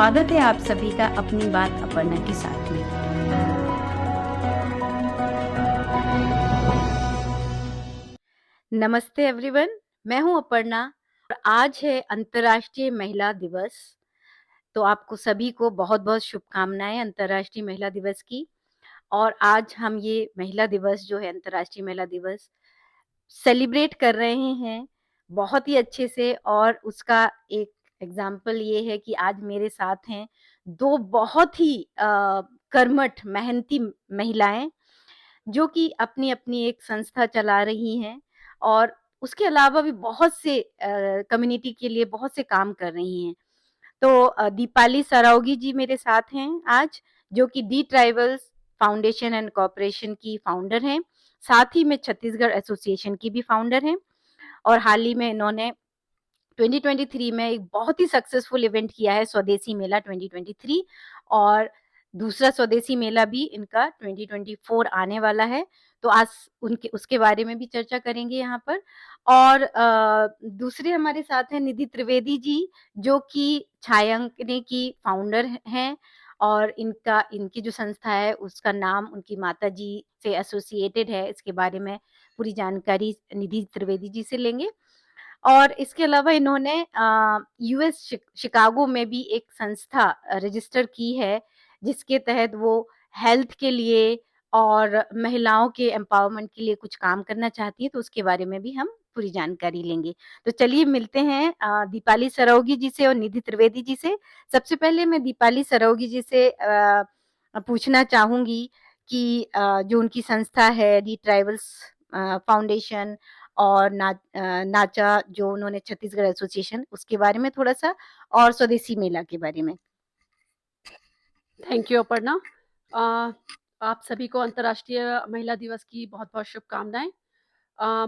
स्वागत है आप सभी का अपनी बात अपर्णा के साथ में। नमस्ते एवरीवन, मैं हूं अपर्णा और आज है अंतर्राष्ट्रीय महिला दिवस। तो आपको सभी को बहुत-बहुत शुभकामनाएं अंतर्राष्ट्रीय महिला दिवस की। और आज हम ये महिला दिवस जो है अंतर्राष्ट्रीय महिला दिवस सेलिब्रेट कर रहे हैं बहुत ही अच्छे से। और उसका एक एग्जाम्पल ये है कि आज मेरे साथ हैं दो बहुत ही कर्मठ मेहनती महिलाएं जो कि अपनी अपनी एक संस्था चला रही हैं और उसके अलावा भी बहुत से कम्युनिटी के लिए बहुत से काम कर रही हैं। तो दीपाली सरावगी जी मेरे साथ हैं आज, जो कि दी ट्राइबल्स फाउंडेशन एंड कॉर्पोरेशन की फाउंडर हैं, साथ ही में छत्तीसगढ़ एसोसिएशन की भी फाउंडर हैं। और हाल ही में इन्होंने 2023 में एक बहुत ही सक्सेसफुल इवेंट किया है, स्वदेशी मेला 2023। और दूसरा स्वदेशी मेला भी इनका 2024 आने वाला है। तो आज उनके उसके बारे में भी चर्चा करेंगे यहाँ पर। और दूसरे हमारे साथ हैं निधि त्रिवेदी जी, जो कि छायांकनी की फाउंडर हैं। और इनकी जो संस्था है उसका नाम उनकी माता जी से एसोसिएटेड है। इसके बारे में पूरी जानकारी निधि त्रिवेदी जी से लेंगे। और इसके अलावा इन्होंने यूएस शिकागो में भी एक संस्था रजिस्टर की है, जिसके तहत वो हेल्थ के लिए और महिलाओं के एम्पावरमेंट के लिए कुछ काम करना चाहती है। तो उसके बारे में भी हम पूरी जानकारी लेंगे। तो चलिए मिलते हैं दीपाली सरावगी जी से और निधि त्रिवेदी जी से। सबसे पहले मैं दीपाली सरावगी जी से पूछना चाहूंगी कि जो उनकी संस्था है दी ट्राइबल्स फाउंडेशन और नाचा जो उन्होंने छत्तीसगढ़ एसोसिएशन, उसके बारे में थोड़ा सा, और स्वदेशी मेला के बारे में। Thank you Aparna. आप सभी को अंतर्राष्ट्रीय महिला दिवस की बहुत बहुत शुभकामनाएं।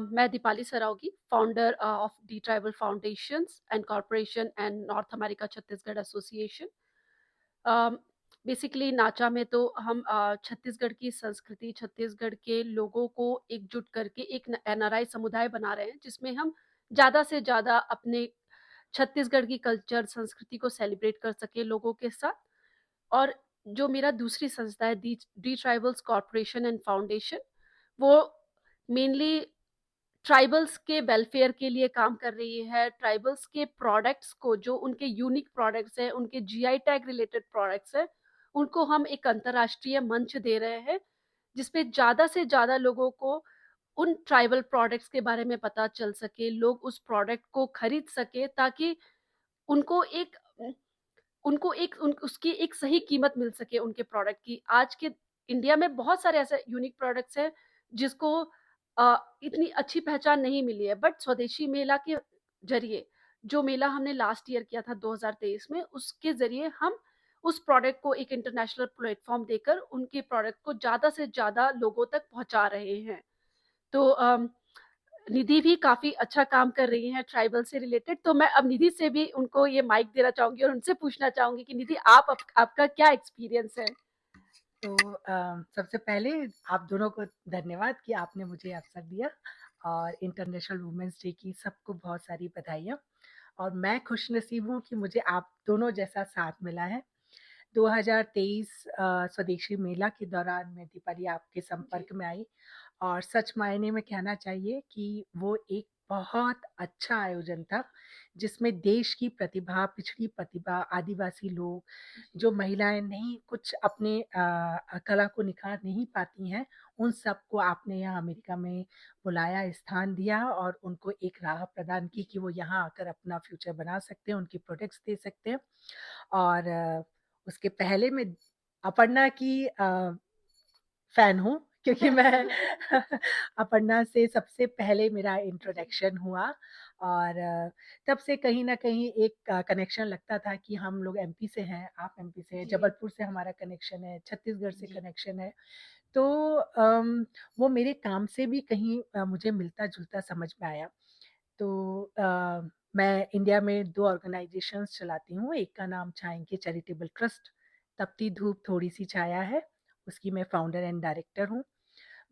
मैं Deepali Saraogi, founder of the tribal foundation and corporation and north America Chhattisgarh association. Basically नाचा में तो हम छत्तीसगढ़ की संस्कृति, छत्तीसगढ़ के लोगों को एकजुट करके एक एनआरआई समुदाय बना रहे हैं, जिसमें हम ज़्यादा से ज़्यादा अपने छत्तीसगढ़ की कल्चर संस्कृति को सेलिब्रेट कर सके लोगों के साथ। और जो मेरा दूसरी संस्था है दी ट्राइबल्स कॉर्पोरेशन एंड फाउंडेशन, वो मेनली ट्राइबल्स के वेलफेयर के लिए काम कर रही है। ट्राइबल्स के प्रोडक्ट्स को, जो उनके यूनिक प्रोडक्ट्स हैं, उनके जीआई टैग रिलेटेड प्रोडक्ट्स हैं, उनको हम एक अंतर्राष्ट्रीय मंच दे रहे हैं, जिसपे ज़्यादा से ज़्यादा लोगों को उन ट्राइबल प्रोडक्ट्स के बारे में पता चल सके, लोग उस प्रोडक्ट को खरीद सके, ताकि उनको एक उसकी एक सही कीमत मिल सके उनके प्रोडक्ट की। आज के इंडिया में बहुत सारे ऐसे यूनिक प्रोडक्ट्स हैं जिसको इतनी अच्छी पहचान नहीं मिली है, बट स्वदेशी मेला के जरिए, जो मेला हमने लास्ट ईयर किया था 2023 में, उसके जरिए हम उस प्रोडक्ट को एक इंटरनेशनल प्लेटफॉर्म देकर उनके प्रोडक्ट को ज़्यादा से ज़्यादा लोगों तक पहुंचा रहे हैं। तो निधि भी काफ़ी अच्छा काम कर रही हैं ट्राइबल से रिलेटेड। तो मैं अब निधि से भी उनको ये माइक देना चाहूँगी और उनसे पूछना चाहूँगी कि निधि, आपका क्या एक्सपीरियंस है? तो सबसे पहले आप दोनों को धन्यवाद कि आपने मुझे अवसर दिया, और इंटरनेशनल वुमेन्स डे की सबको बहुत सारी बधाइयाँ। और मैं खुशनसीब हूँ कि मुझे आप दोनों जैसा साथ मिला है। 2023 स्वदेशी मेला के दौरान मैं दीपाली आपके संपर्क में आई, और सच मायने में कहना चाहिए कि वो एक बहुत अच्छा आयोजन था, जिसमें देश की प्रतिभा, पिछड़ी प्रतिभा, आदिवासी लोग, जो महिलाएं नहीं कुछ अपने कला को निखार नहीं पाती हैं, उन सबको आपने यहाँ अमेरिका में बुलाया, स्थान दिया और उनको एक राह प्रदान की कि वो यहाँ आकर अपना फ्यूचर बना सकते हैं, उनकी प्रोडक्ट्स दे सकते हैं। और उसके पहले मैं अपर्णा की फ़ैन हूँ, क्योंकि मैं अपर्णा से सबसे पहले मेरा इंट्रोडक्शन हुआ, और तब से कहीं न कहीं एक कनेक्शन लगता था कि हम लोग एमपी से हैं, आप एमपी से हैं, जी। जबलपुर से हमारा कनेक्शन है, छत्तीसगढ़ से जी। कनेक्शन है। तो वो मेरे काम से भी कहीं मुझे मिलता-जुलता समझ में आया। तो मैं इंडिया में 2 ऑर्गनाइज़ेशंस चलाती हूँ, एक का नाम छायांकी चैरिटेबल ट्रस्ट, तपती धूप थोड़ी सी छाया है, उसकी मैं फाउंडर एंड डायरेक्टर हूँ।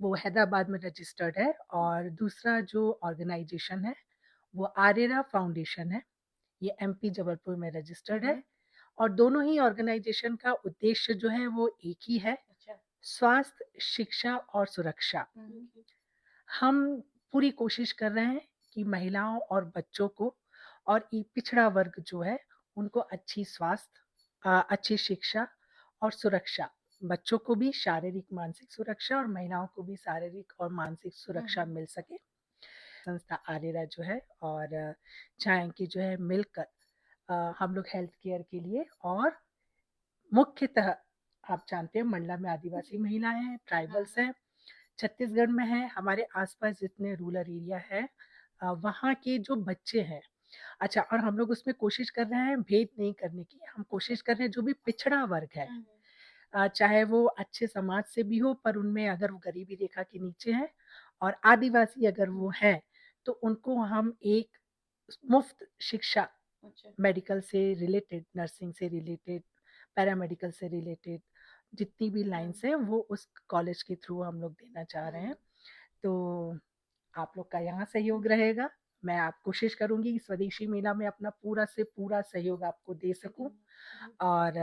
वो हैदराबाद में रजिस्टर्ड है। और दूसरा जो ऑर्गनाइज़ेशन है, वो आरेरा फाउंडेशन है, ये एमपी जबलपुर में रजिस्टर्ड है। और दोनों ही ऑर्गेनाइजेशन का उद्देश्य जो है वो एक ही है, अच्छा। स्वास्थ्य, शिक्षा और सुरक्षा। हम पूरी कोशिश कर रहे हैं कि महिलाओं और बच्चों को और ये पिछड़ा वर्ग जो है उनको अच्छी स्वास्थ्य, अच्छी शिक्षा और सुरक्षा, बच्चों को भी शारीरिक मानसिक सुरक्षा और महिलाओं को भी शारीरिक और मानसिक सुरक्षा मिल सके। संस्था आरेरा जो है और छायांकी जो है मिलकर हम लोग हेल्थ केयर के लिए और मुख्यतः आप जानते हैं मंडला में आदिवासी महिलाएं हैं, ट्राइबल्स हैं, छत्तीसगढ़ में है, हमारे आसपास जितने रूरल एरिया है वहाँ के जो बच्चे हैं। अच्छा, और हम लोग उसमें कोशिश कर रहे हैं भेद नहीं करने की, हम कोशिश कर रहे हैं जो भी पिछड़ा वर्ग है, चाहे वो अच्छे समाज से भी हो पर उनमें अगर वो गरीबी रेखा के नीचे है और आदिवासी अगर वो है तो उनको हम एक मुफ्त शिक्षा, मेडिकल से रिलेटेड, नर्सिंग से रिलेटेड, पैरामेडिकल से रिलेटेड जितनी भी लाइन्स हैं वो उस कॉलेज के थ्रू हम लोग देना चाह रहे हैं। तो आप लोग का यहाँ सहयोग रहेगा। मैं आप कोशिश करूँगी कि स्वदेशी मेला में अपना पूरा से पूरा सहयोग आपको दे सकूँ और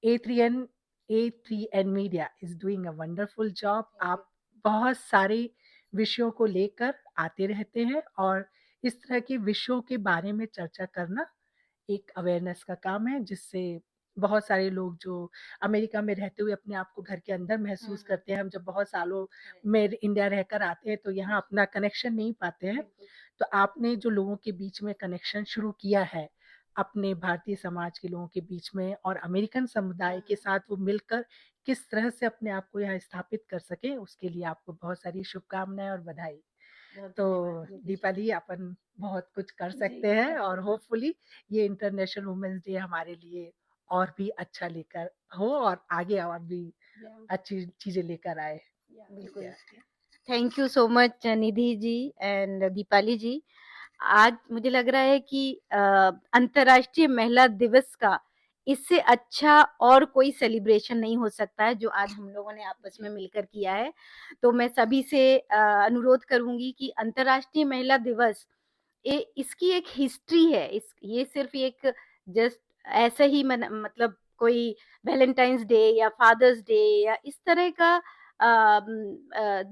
A3N A3N media is doing a wonderful job. आप बहुत सारे विषयों को लेकर आते रहते हैं और इस तरह के विषयों के बारे में चर्चा करना एक अवेयरनेस का काम है, जिससे बहुत सारे लोग जो अमेरिका में रहते हुए अपने आप को घर के अंदर महसूस करते हैं, हम जब बहुत सालों में इंडिया रहकर आते हैं तो यहाँ अपना कनेक्शन नहीं पाते हैं। तो आपने जो लोगों के बीच में कनेक्शन शुरू किया है, अपने भारतीय समाज के लोगों के बीच में और अमेरिकन समुदाय के साथ वो मिलकर किस तरह से अपने आप को यहाँ स्थापित कर सकें, उसके लिए आपको बहुत सारी शुभकामनाएँ और बधाई। तो दीपाली, अपन बहुत कुछ कर सकते हैं और होपफुली ये इंटरनेशनल वुमेन्स डे हमारे लिए और भी अच्छा लेकर हो और आगे और भी अच्छी चीजें लेकर आए। बिल्कुल। Thank you so much Nidhi ji and Deepali ji. आज मुझे लग रहा है कि अंतर्राष्ट्रीय महिला दिवस का इससे अच्छा और कोई सेलिब्रेशन नहीं हो सकता है जो आज हम लोगों ने आपस में मिलकर किया है। तो मैं सभी से अनुरोध करूंगी कि अंतर्राष्ट्रीय महिला दिवस इसकी एक हिस्ट्री है। ये सिर्फ एक जस्ट ऐसा ही मतलब कोई वैलेंटाइंस डे या फादर्स डे या इस तरह का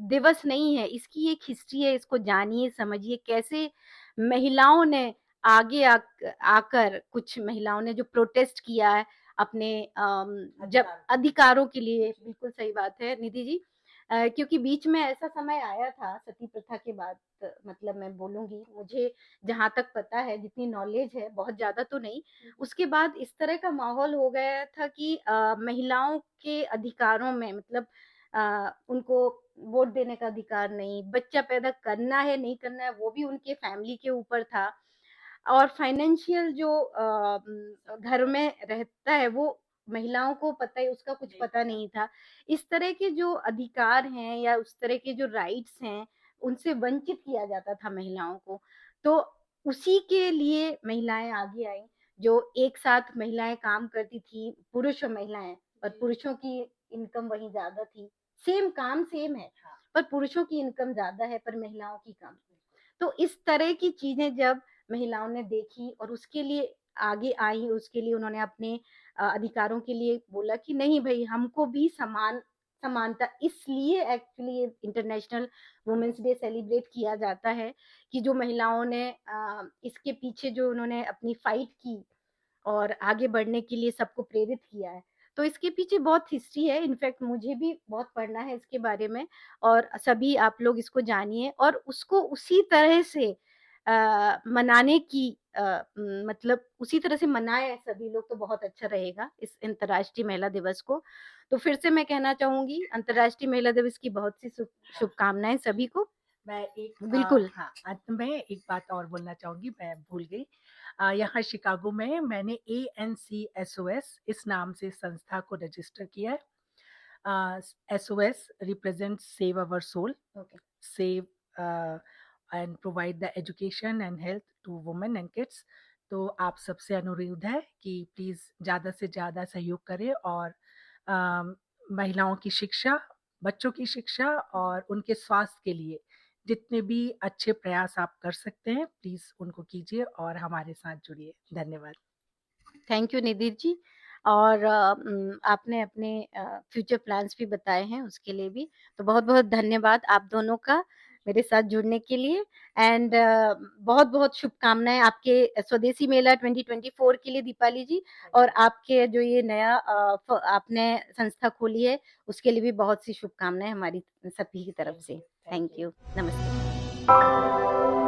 दिवस नहीं है। इसकी एक हिस्ट्री है। इसको जानिए, समझिए कैसे महिलाओं ने आगे आकर कुछ महिलाओं ने जो प्रोटेस्ट किया है अपने जब अधिकारों के लिए। बिल्कुल सही बात है निधि जी। क्योंकि बीच में ऐसा समय आया था सती प्रथा के बाद, मतलब मैं बोलूंगी मुझे जहां तक पता है, जितनी नॉलेज है, बहुत ज्यादा तो नहीं, उसके बाद इस तरह का माहौल हो गया था कि महिलाओं के अधिकारों में, मतलब उनको वोट देने का अधिकार नहीं, बच्चा पैदा करना है नहीं करना है वो भी उनके फैमिली के ऊपर था, और फाइनेंशियल जो घर में रहता है वो महिलाओं को पता है, उसका कुछ पता नहीं था। इस तरह के जो अधिकार हैं या उस तरह के जो राइट्स हैं उनसे वंचित किया जाता था महिलाओं को। तो उसी के लिए महिलाएं आगे आई, जो एक साथ महिलाएं काम करती थी, पुरुष और महिलाएं, पर पुरुषों की इनकम वही ज्यादा थी। सेम काम सेम है, पर पुरुषों की इनकम ज्यादा है पर महिलाओं की कम। तो इस तरह की चीजें जब महिलाओं ने देखी और उसके लिए आगे आई, उसके लिए उन्होंने अपने अधिकारों के लिए बोला कि नहीं भाई, हमको भी समानता, इसलिए actually international women's day celebrate किया जाता है कि जो महिलाओं ने इसके पीछे जो उन्होंने अपनी फाइट की और आगे बढ़ने के लिए सबको प्रेरित किया है। तो इसके पीछे बहुत हिस्ट्री है। इनफैक्ट मुझे भी बहुत पढ़ना है इसके बारे में, और सभी आप लोग इसको जानिए और उसको उसी तरह से मनाने की मतलब उसी तरह से मनाए सभी लोग, तो बहुत अच्छा रहेगा इस अंतर्राष्ट्रीय महिला दिवस को। तो फिर से मैं कहना चाहूंगी अंतर्राष्ट्रीय महिला दिवस की बहुत सी शुभकामनाएं सभी को। मैं एक बिल्कुल। हाँ, अंत में एक बात और बोलना चाहूंगी, मैं भूल गई। यहाँ शिकागो में मैंने ANCSOS इस नाम से संस्था को रजिस्टर किया है। SOS represents Save Our Soul, okay. save and provide the education and health to women and kids। तो आप सबसे अनुरोध है कि प्लीज़ ज़्यादा से ज़्यादा सहयोग करें और महिलाओं की शिक्षा, बच्चों की शिक्षा और उनके स्वास्थ्य के लिए जितने भी अच्छे प्रयास आप कर सकते हैं, प्लीज़ उनको कीजिए और हमारे साथ जुड़िए। धन्यवाद। Thank you Nidhi ji. और आपने अपने फ्यूचर प्लान्स भी बताए हैं, उसके लिए भी। तो बहुत-बहुत धन्यवाद आप दोनों का मेरे साथ जुड़ने के लिए। एंड बहुत-बहुत शुभकामनाएँ आपके स्वदेशी मेला 2024 के लिए दीपाली जी, और आपके जो ये नया आपने संस्था खोली है, उसके लिए भी बहुत सी शुभकामनाएँ हमारी सभी की तरफ से। Thank you. नमस्ते।